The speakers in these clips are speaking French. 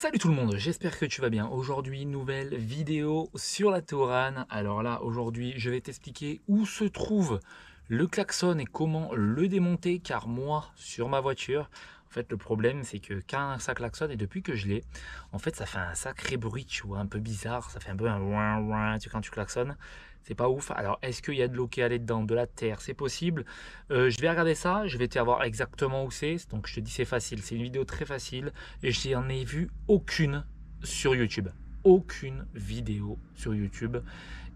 Salut tout le monde, j'espère que tu vas bien. Aujourd'hui, nouvelle vidéo sur la Touran. Alors là, aujourd'hui, je vais t'expliquer où se trouve le klaxon et comment le démonter. Car moi, sur ma voiture, en fait, le problème, c'est que quand ça klaxonne et depuis que je l'ai, en fait, ça fait un sacré bruit, tu vois, un peu bizarre. Ça fait un peu un ouin ouin, tu vois, quand tu klaxonnes. C'est pas ouf. Alors, est-ce qu'il y a de l'eau qui est dedans, de la terre? C'est possible. Je vais regarder ça, je vais te voir exactement où c'est. Donc, je te dis, c'est facile. C'est une vidéo très facile et j'en ai vu aucune sur YouTube. Aucune vidéo sur YouTube.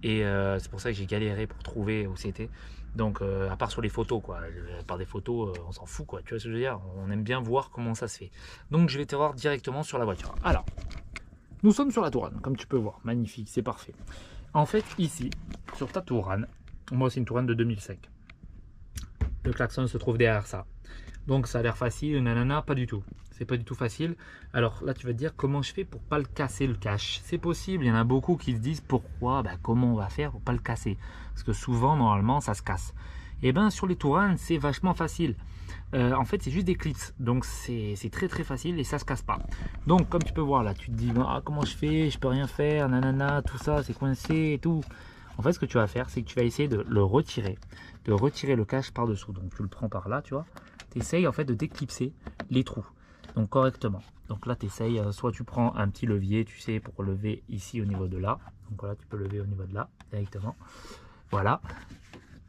Et c'est pour ça que j'ai galéré pour trouver où c'était. Donc, à part sur les photos, quoi. À part des photos, on s'en fout, quoi. Tu vois ce que je veux dire? On aime bien voir comment ça se fait. Donc, je vais te voir directement sur la voiture. Alors, nous sommes sur la Tourane, comme tu peux voir. Magnifique, c'est parfait. En fait, ici, sur ta Tourane, moi, c'est une Tourane de 2005. Le klaxon se trouve derrière ça. Donc ça a l'air facile, nanana, pas du tout. C'est pas du tout facile. Alors là, tu vas te dire comment je fais pour pas le casser le cache. C'est possible, il y en a beaucoup qui se disent pourquoi, comment on va faire pour pas le casser. Parce que souvent, normalement, ça se casse. Et bien sur les Touranes, c'est vachement facile. En fait, c'est juste des clips. Donc c'est très très facile et ça se casse pas. Donc comme tu peux voir là, tu te dis comment je fais, je peux rien faire, nanana, tout ça, c'est coincé et tout. En fait, ce que tu vas faire, c'est que tu vas essayer de le retirer, le cache par-dessous. Donc tu le prends par là, tu vois. Tu essayes en fait de déclipser les trous, donc correctement. Donc là, tu essayes, soit tu prends un petit levier, tu sais, pour lever ici au niveau de là. Donc voilà, tu peux lever au niveau de là, directement. Voilà.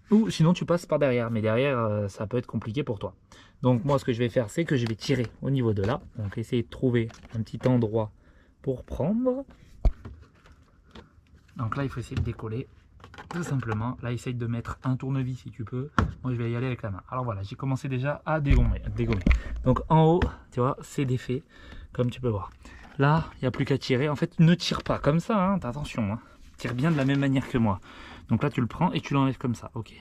Ou sinon, tu passes par derrière. Mais derrière, ça peut être compliqué pour toi. Donc moi, ce que je vais faire, c'est que je vais tirer au niveau de là. Donc essayer de trouver un petit endroit pour prendre. Donc là, il faut essayer de décoller. Tout simplement, là essaye de mettre un tournevis si tu peux. Moi je vais y aller avec la main. Alors voilà, j'ai commencé déjà à dégommer. Donc en haut, tu vois, c'est défait, comme tu peux voir. Là, il n'y a plus qu'à tirer. En fait, ne tire pas comme ça, hein. Attention, hein. Tire bien de la même manière que moi. Donc là, tu le prends et tu l'enlèves comme ça. Ok.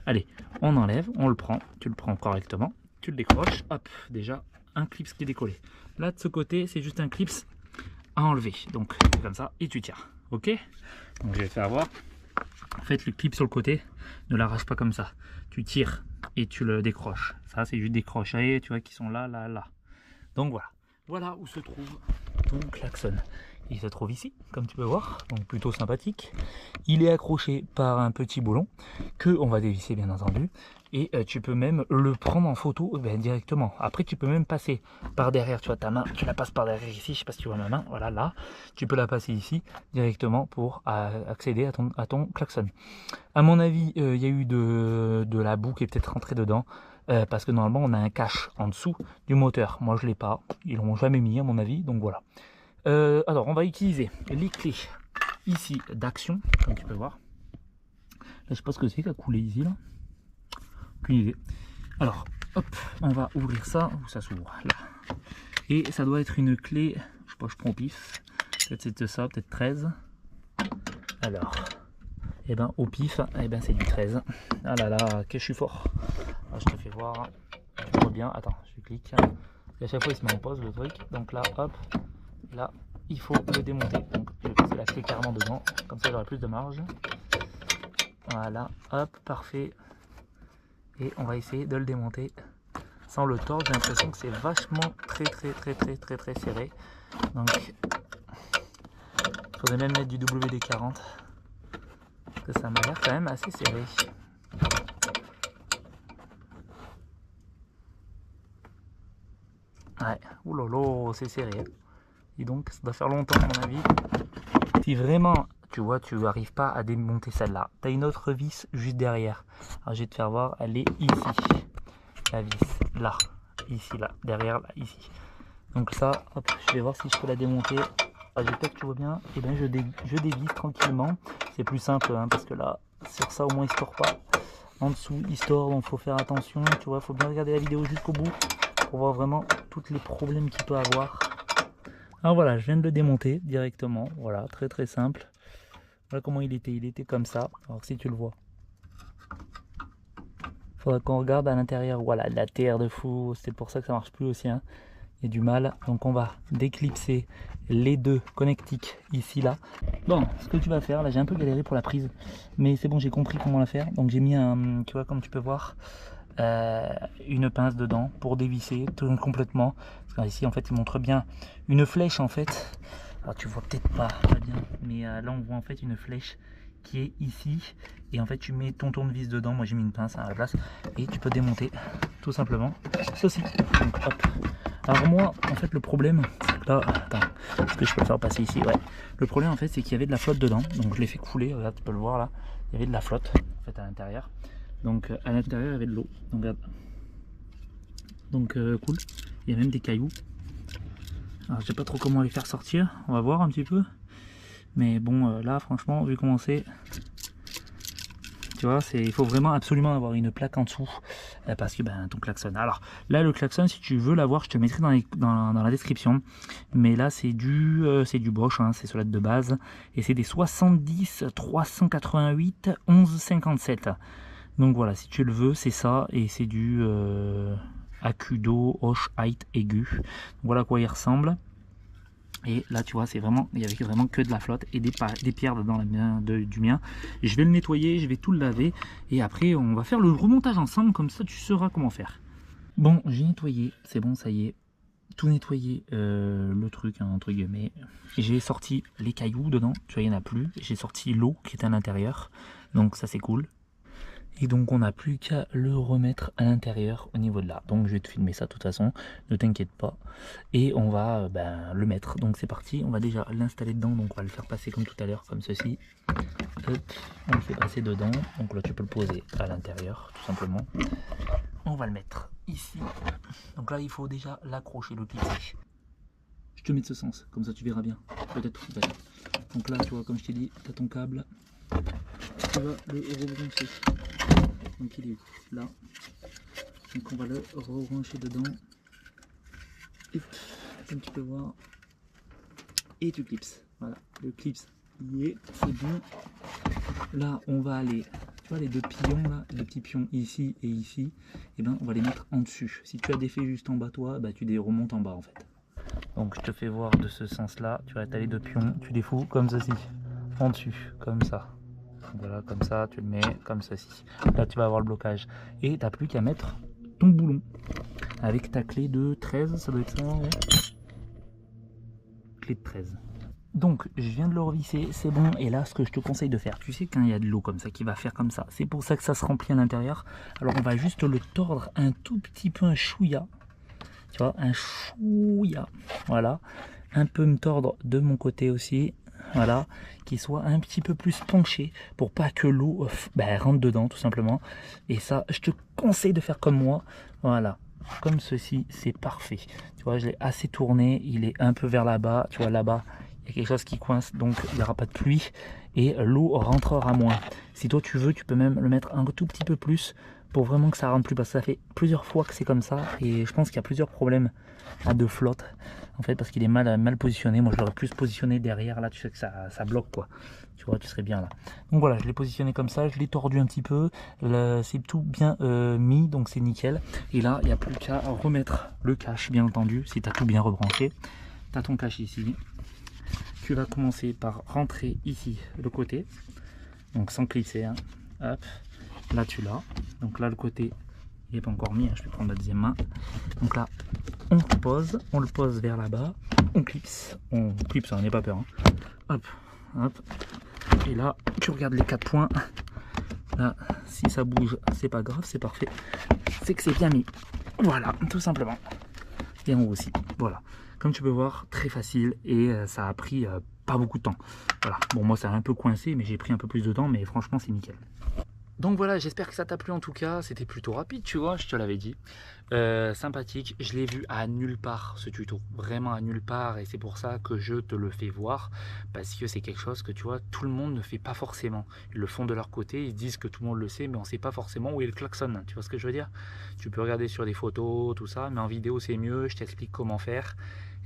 Allez, on enlève, on le prend. Tu le prends correctement. Tu le décroches. Hop, déjà, un clips qui est décollé. Là, de ce côté, c'est juste un clips à enlever. Donc, comme ça, et tu tires. Ok. Donc je vais te faire voir. En fait, le clip sur le côté, ne l'arrache pas comme ça. Tu tires et tu le décroches. Ça, c'est juste des crochets, tu vois, qui sont là, là, là. Donc voilà. Voilà où se trouve ton klaxon. Il se trouve ici, comme tu peux voir, donc plutôt sympathique. Il est accroché par un petit boulon que on va dévisser bien entendu. Et tu peux même le prendre en photo directement. Après, tu peux même passer par derrière, tu vois, ta main, tu la passes par derrière ici, je sais pas si tu vois ma main, voilà, là. Tu peux la passer ici directement pour accéder à ton klaxon. À mon avis, il y a eu de la boue qui est peut-être rentrée dedans. Parce que normalement, on a un cache en dessous du moteur. Moi, je l'ai pas. Ils l'ont jamais mis, à mon avis, donc voilà. Alors, on va utiliser les clés ici d'action, comme tu peux voir. Là, je sais pas ce que c'est qui a coulé ici, là. Aucune idée. Alors, hop, on va ouvrir ça, où ça s'ouvre, là. Et ça doit être une clé, je sais pas, je prends au pif. Peut-être c'est ça, peut-être 13. Alors, et ben au pif, et ben c'est du 13. Ah là là, que je suis fort. Alors, je te fais voir, tu vois bien, attends, je clique. Et à chaque fois, il se met en pause, le truc. Donc là, hop, là, il faut le démonter. Donc, je vais passer la clé carrément dedans, comme ça, j'aurai plus de marge. Voilà, hop, parfait. Et on va essayer de le démonter sans le tordre. J'ai l'impression que c'est vachement très serré. Donc, il faudrait même mettre du WD-40. Parce que ça m'a l'air quand même assez serré. Ouais, oulolo, c'est serré. Et donc, ça doit faire longtemps à mon avis. Si vraiment, tu vois, tu n'arrives pas à démonter celle-là, tu as une autre vis juste derrière. Alors, je vais te faire voir, elle est ici. La vis, là, ici, là, derrière, là, ici. Donc ça, hop, je vais voir si je peux la démonter. J'espère que tu vois bien. Et bien, je dévisse tranquillement. C'est plus simple, hein, parce que là, sur ça, au moins, il ne se tord pas. En dessous, il se tord, donc il faut faire attention. Tu vois, il faut bien regarder la vidéo jusqu'au bout pour voir vraiment tous les problèmes qu'il peut avoir. Alors voilà, je viens de le démonter directement. Voilà, très simple. Voilà comment il était comme ça. Alors si tu le vois, il faudra qu'on regarde à l'intérieur. Voilà, de la terre de fou. C'est pour ça que ça marche plus aussi, hein. Il y a du mal. Donc on va déclipser les deux connectiques ici, là. Bon, ce que tu vas faire, là j'ai un peu galéré pour la prise, mais c'est bon, j'ai compris comment la faire. Donc j'ai mis un, tu vois, comme tu peux voir, une pince dedans pour dévisser tout complètement. Parce qu'ici en fait il montre bien une flèche en fait. Alors tu vois peut-être pas bien, mais là on voit en fait une flèche qui est ici, et en fait tu mets ton tournevis dedans. Moi j'ai mis une pince à la place, et tu peux démonter tout simplement ceci. Donc hop. Alors moi en fait le problème c'est que là, attends, est-ce que je peux le faire passer ici? Ouais. Le problème en fait c'est qu'il y avait de la flotte dedans, donc je l'ai fait couler, regarde, tu peux le voir là, il y avait de la flotte en fait à l'intérieur. Donc à l'intérieur il y avait de l'eau, donc regarde. Donc cool, il y a même des cailloux. Alors je sais pas trop comment les faire sortir, on va voir un petit peu. Mais bon, là franchement, vu comment c'est, tu vois, il faut vraiment absolument avoir une plaque en dessous, parce que ton klaxon. Alors là, le klaxon, si tu veux l'avoir, je te mettrai dans la description. Mais là, c'est du Bosch, hein, c'est celui de base, et c'est des 70 388 11 57. Donc voilà, si tu le veux, c'est ça, et c'est du Akudo Hoche Height aigu. Donc, voilà à quoi il ressemble. Et là tu vois, c'est vraiment, il y avait vraiment que de la flotte et des pierres dedans du mien. Et je vais le nettoyer, je vais tout le laver, et après on va faire le remontage ensemble, comme ça tu sauras comment faire. Bon, j'ai nettoyé, c'est bon, ça y est, tout nettoyé, le truc hein, entre guillemets. J'ai sorti les cailloux dedans, tu vois, il n'y en a plus. J'ai sorti l'eau qui était à l'intérieur, donc ça c'est cool. Et donc on n'a plus qu'à le remettre à l'intérieur au niveau de là. Donc je vais te filmer ça de toute façon, ne t'inquiète pas. Et on va le mettre. Donc c'est parti, on va déjà l'installer dedans. Donc on va le faire passer comme tout à l'heure, comme ceci. Hop, on le fait passer dedans. Donc là tu peux le poser à l'intérieur tout simplement. On va le mettre ici. Donc là il faut déjà l'accrocher, le clipser. Je te mets de ce sens, comme ça tu verras bien. Peut-être. Donc là tu vois, comme je t'ai dit, tu as ton câble. Tu vas le rebrancher. Donc il est là. Donc on va le rebrancher dedans. Et comme tu peux voir. Et tu clipses. Voilà, le clips y est, c'est bon. Là on va aller, tu vois les deux pions là, les petits pions ici et ici, et on va les mettre en dessus. Si tu as des faits juste en bas toi, tu les remontes en bas en fait. Donc je te fais voir de ce sens là, tu vas les deux pions, tu les fous comme ceci, en dessus, comme ça. Voilà, comme ça, tu le mets comme ceci. Là, tu vas avoir le blocage. Et tu n'as plus qu'à mettre ton boulon. Avec ta clé de 13, ça doit être ça, ouais. Clé de 13. Donc, je viens de le revisser, c'est bon. Et là, ce que je te conseille de faire, tu sais, quand il y a de l'eau comme ça qui va faire comme ça, c'est pour ça que ça se remplit à l'intérieur. Alors, on va juste le tordre un tout petit peu, un chouïa. Tu vois, un chouïa. Voilà. Un peu me tordre de mon côté aussi. Voilà, qu'il soit un petit peu plus penché pour pas que l'eau rentre dedans tout simplement. Et ça, je te conseille de faire comme moi. Voilà, comme ceci, c'est parfait. Tu vois, je l'ai assez tourné, il est un peu vers là-bas. Tu vois, là-bas, il y a quelque chose qui coince, donc il n'y aura pas de pluie et l'eau rentrera moins. Si toi tu veux, tu peux même le mettre un tout petit peu plus pour vraiment que ça rentre plus, parce que ça fait plusieurs fois que c'est comme ça et je pense qu'il y a plusieurs problèmes de flotte en fait, parce qu'il est mal positionné. Moi je l'aurais plus positionné derrière, là tu sais que ça bloque quoi, tu vois, tu serais bien là. Donc voilà, je l'ai positionné comme ça, je l'ai tordu un petit peu, c'est tout bien mis, donc c'est nickel. Et là il n'y a plus qu'à remettre le cache, bien entendu. Si tu as tout bien rebranché, tu as ton cache ici. Tu vas commencer par rentrer ici le côté, donc sans clipser, hein. Hop, là tu l'as. Donc là le côté il n'est pas encore mis, hein. Je vais prendre la deuxième main. Donc là on le pose vers là-bas, on clipse, on n'aie pas peur, hein. Hop, hop, et là tu regardes les 4 points. Là si ça bouge c'est pas grave, c'est parfait, c'est que c'est bien mis. Voilà, tout simplement. Et en haut aussi, voilà. Comme tu peux voir, très facile, et ça a pris pas beaucoup de temps. Voilà, bon moi ça a un peu coincé, mais j'ai pris un peu plus de temps, mais franchement c'est nickel. Donc voilà, j'espère que ça t'a plu en tout cas, c'était plutôt rapide, tu vois, je te l'avais dit. Sympathique, je l'ai vu à nulle part ce tuto, vraiment à nulle part, et c'est pour ça que je te le fais voir, parce que c'est quelque chose que tu vois, tout le monde ne fait pas forcément. Ils le font de leur côté, ils disent que tout le monde le sait, mais on ne sait pas forcément où est le klaxon, tu vois ce que je veux dire? Tu peux regarder sur des photos, tout ça, mais en vidéo c'est mieux, je t'explique comment faire.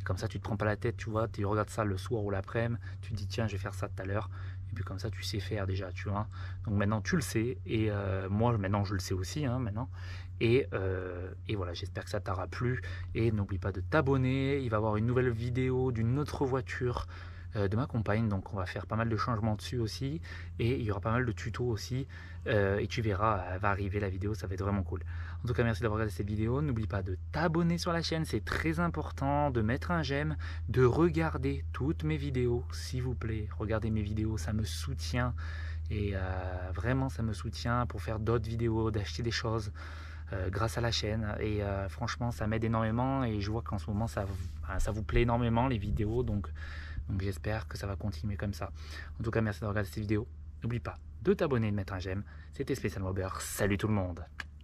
Et comme ça tu te prends pas la tête, tu vois, tu regardes ça le soir ou l'après-midi, tu te dis tiens je vais faire ça tout à l'heure. Et puis comme ça tu sais faire déjà, tu vois. Donc maintenant tu le sais, et moi maintenant je le sais aussi, hein, maintenant. Et voilà, j'espère que ça t'aura plu. Et n'oublie pas de t'abonner, il va y avoir une nouvelle vidéo d'une autre voiture de ma compagne, donc on va faire pas mal de changements dessus aussi, et il y aura pas mal de tutos aussi, et tu verras, elle va arriver la vidéo, ça va être vraiment cool. En tout cas, merci d'avoir regardé cette vidéo, n'oublie pas de t'abonner sur la chaîne, c'est très important, de mettre un j'aime, de regarder toutes mes vidéos, s'il vous plaît, regardez mes vidéos, ça me soutient, et vraiment ça me soutient pour faire d'autres vidéos, d'acheter des choses, grâce à la chaîne, et franchement ça m'aide énormément, et je vois qu'en ce moment ça vous plaît énormément les vidéos, donc j'espère que ça va continuer comme ça. En tout cas, merci d'avoir regardé cette vidéo. N'oublie pas de t'abonner et de mettre un j'aime. C'était Spécial Mobber. Salut tout le monde.